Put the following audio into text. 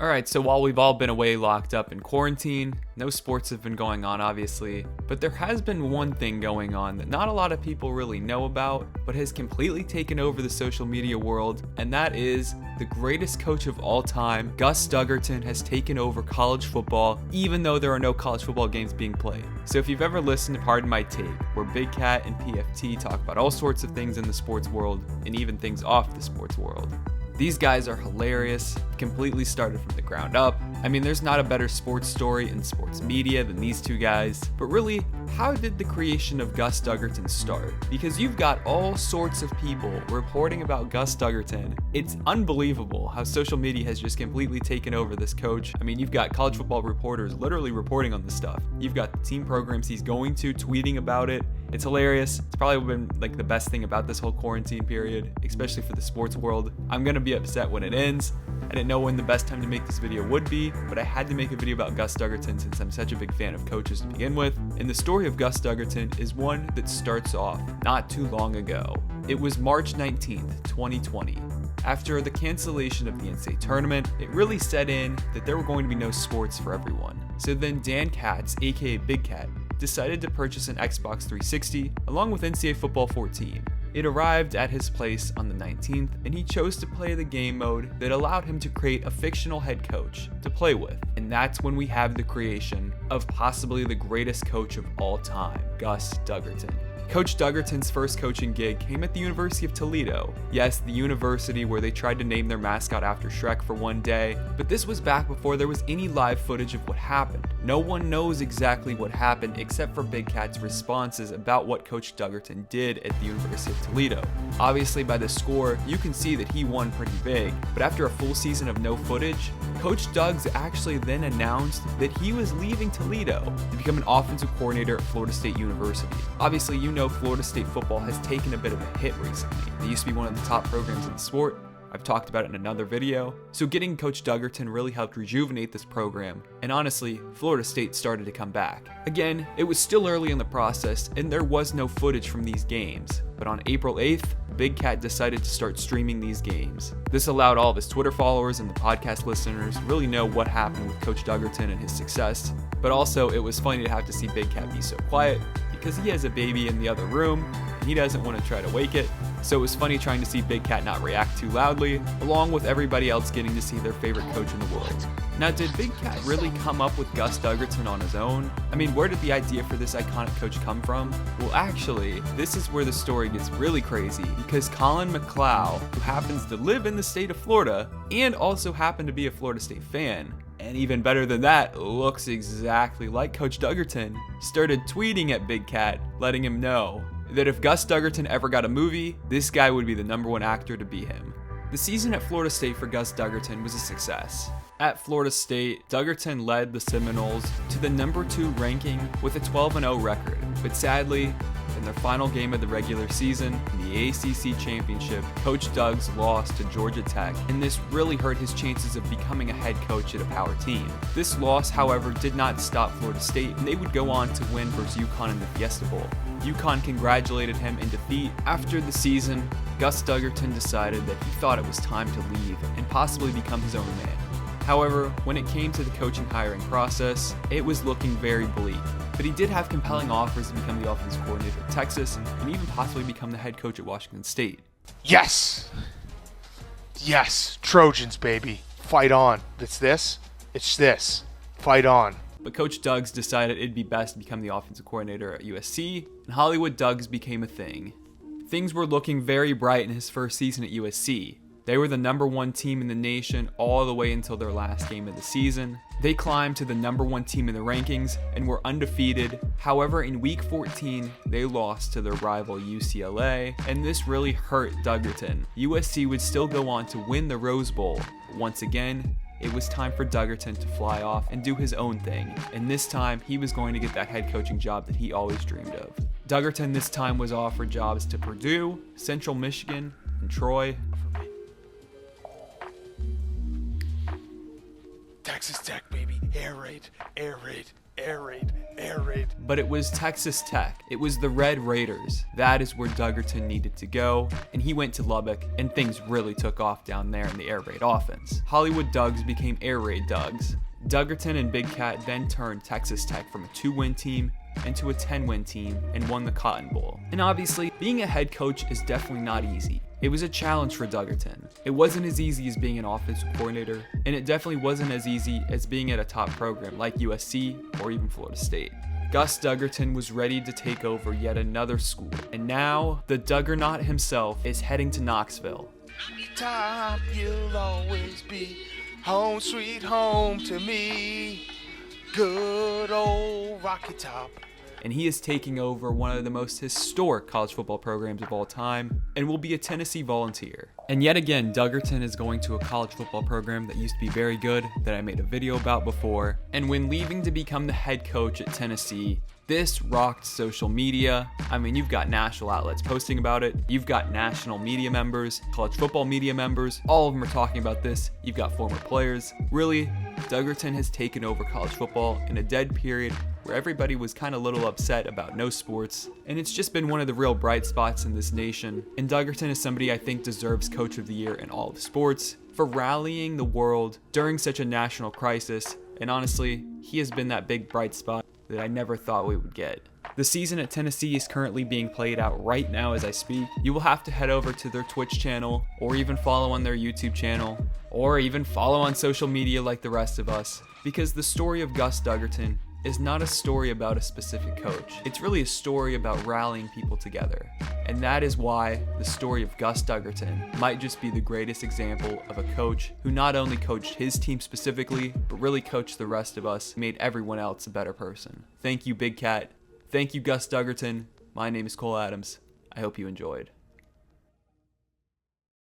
Alright, so while we've all been away locked up in quarantine, no sports have been going on obviously, but there has been one thing going on that not a lot of people really know about, but has completely taken over the social media world, and that is the greatest coach of all time, Gus Duggerton, has taken over college football, even though there are no college football games being played. So if you've ever listened to Pardon My Take, where Big Cat and PFT talk about all sorts of things in the sports world, and even things off the sports world, these guys are hilarious, completely started from the ground up. I mean, there's not a better sports story in sports media than these two guys. But really, how did the creation of Gus Duggerton start? Because you've got all sorts of people reporting about Gus Duggerton. It's unbelievable how social media has just completely taken over this coach. I mean, you've got college football reporters literally reporting on this stuff. You've got the team programs he's going to tweeting about it. It's hilarious. It's probably been like the best thing about this whole quarantine period, especially for the sports world. I'm gonna be upset when it ends. I didn't know when the best time to make this video would be, but I had to make a video about Gus Duggerton since I'm such a big fan of coaches to begin with. And the story of Gus Duggerton is one that starts off not too long ago. It was March 19th, 2020. After the cancellation of the NCAA tournament, it really set in that there were going to be no sports for everyone. So then Dan Katz, aka Big Cat, decided to purchase an Xbox 360 along with NCAA Football 14. It arrived at his place on the 19th, and he chose to play the game mode that allowed him to create a fictional head coach to play with. And that's when we have the creation of possibly the greatest coach of all time, Gus Duggerton. Coach Duggerton's first coaching gig came at the University of Toledo. Yes, the university where they tried to name their mascot after Shrek for one day, but this was back before there was any live footage of what happened. No one knows exactly what happened except for Big Cat's responses about what Coach Duggerton did at the University of Toledo. Obviously by the score, you can see that he won pretty big, but after a full season of no footage, Coach Duggs actually then announced that he was leaving Toledo to become an offensive coordinator at Florida State University. Obviously, you know Florida State football has taken a bit of a hit recently. They used to be one of the top programs in the sport. I've talked about it in another video. So getting Coach Duggerton really helped rejuvenate this program, and honestly, Florida State started to come back. Again, it was still early in the process, and there was no footage from these games. But on April 8th, Big Cat decided to start streaming these games. This allowed all of his Twitter followers and the podcast listeners to really know what happened with Coach Duggerton and his success. But also, it was funny to have to see Big Cat be so quiet, because he has a baby in the other room, and he doesn't want to try to wake it. So it was funny trying to see Big Cat not react too loudly, along with everybody else getting to see their favorite coach in the world. Now, did Big Cat really come up with Gus Duggerton on his own? I mean, where did the idea for this iconic coach come from? Well, actually, this is where the story gets really crazy, because Colin McLeod, who happens to live in the state of Florida, and also happened to be a Florida State fan, and even better than that, looks exactly like Coach Duggerton, started tweeting at Big Cat, letting him know that if Gus Duggerton ever got a movie, this guy would be the #1 actor to be him. The season at Florida State for Gus Duggerton was a success. At Florida State, Duggerton led the Seminoles to the #2 ranking with a 12-0 record, but sadly, in their final game of the regular season, in the ACC Championship, Coach Duggs lost to Georgia Tech, and this really hurt his chances of becoming a head coach at a power team. This loss, however, did not stop Florida State, and they would go on to win versus UConn in the Fiesta Bowl. UConn congratulated him in defeat. After the season, Gus Duggerton decided that he thought it was time to leave and possibly become his own man. However, when it came to the coaching hiring process, it was looking very bleak. But he did have compelling offers to become the offensive coordinator at Texas and even possibly become the head coach at Washington State. Yes! Yes, Trojans, baby. Fight on. It's this. Fight on. But Coach Duggs decided it'd be best to become the offensive coordinator at USC, and Hollywood Duggs became a thing. Things were looking very bright in his first season at USC. They were the #1 team in the nation all the way until their last game of the season. They climbed to the #1 team in the rankings and were undefeated. However, in week 14, they lost to their rival UCLA, and this really hurt Duggerton. USC would still go on to win the Rose Bowl. Once again, it was time for Duggerton to fly off and do his own thing, and this time he was going to get that head coaching job that he always dreamed of. Duggerton this time was offered jobs to Purdue, Central Michigan, and Troy. Texas Tech, baby. Air raid, air raid, air raid, air raid. But it was Texas Tech. It was the Red Raiders. That is where Duggerton needed to go, and he went to Lubbock, and things really took off down there in the air raid offense. Hollywood Dugs became air raid Dugs. Duggerton and Big Cat then turned Texas Tech from a 2-win team into a 10-win team and won the Cotton Bowl. And obviously, being a head coach is definitely not easy. It was a challenge for Duggerton. It wasn't as easy as being an offensive coordinator, and it definitely wasn't as easy as being at a top program like USC or even Florida State. Gus Duggerton was ready to take over yet another school, and now the Duggernaut himself is heading to Knoxville. Top, you'll always be home sweet home to me. Good old Rocky Top. And he is taking over one of the most historic college football programs of all time and will be a Tennessee Volunteer. And yet again, Duggerton is going to a college football program that used to be very good, that I made a video about before. And when leaving to become the head coach at Tennessee, this rocked social media. I mean, you've got national outlets posting about it. You've got national media members, college football media members. All of them are talking about this. You've got former players. Really, Duggerton has taken over college football in a dead period where everybody was kind of a little upset about no sports. And it's just been one of the real bright spots in this nation. And Duggerton is somebody I think deserves Coach of the Year in all of sports for rallying the world during such a national crisis. And honestly, he has been that big bright spot that I never thought we would get. The season at Tennessee is currently being played out right now as I speak. You will have to head over to their Twitch channel, or even follow on their YouTube channel, or even follow on social media like the rest of us, because the story of Gus Duggerton is not a story about a specific coach. It's really a story about rallying people together. And that is why the story of Gus Duggerton might just be the greatest example of a coach who not only coached his team specifically, but really coached the rest of us, made everyone else a better person. Thank you, Big Cat. Thank you, Gus Duggerton. My name is Cole Adams. I hope you enjoyed.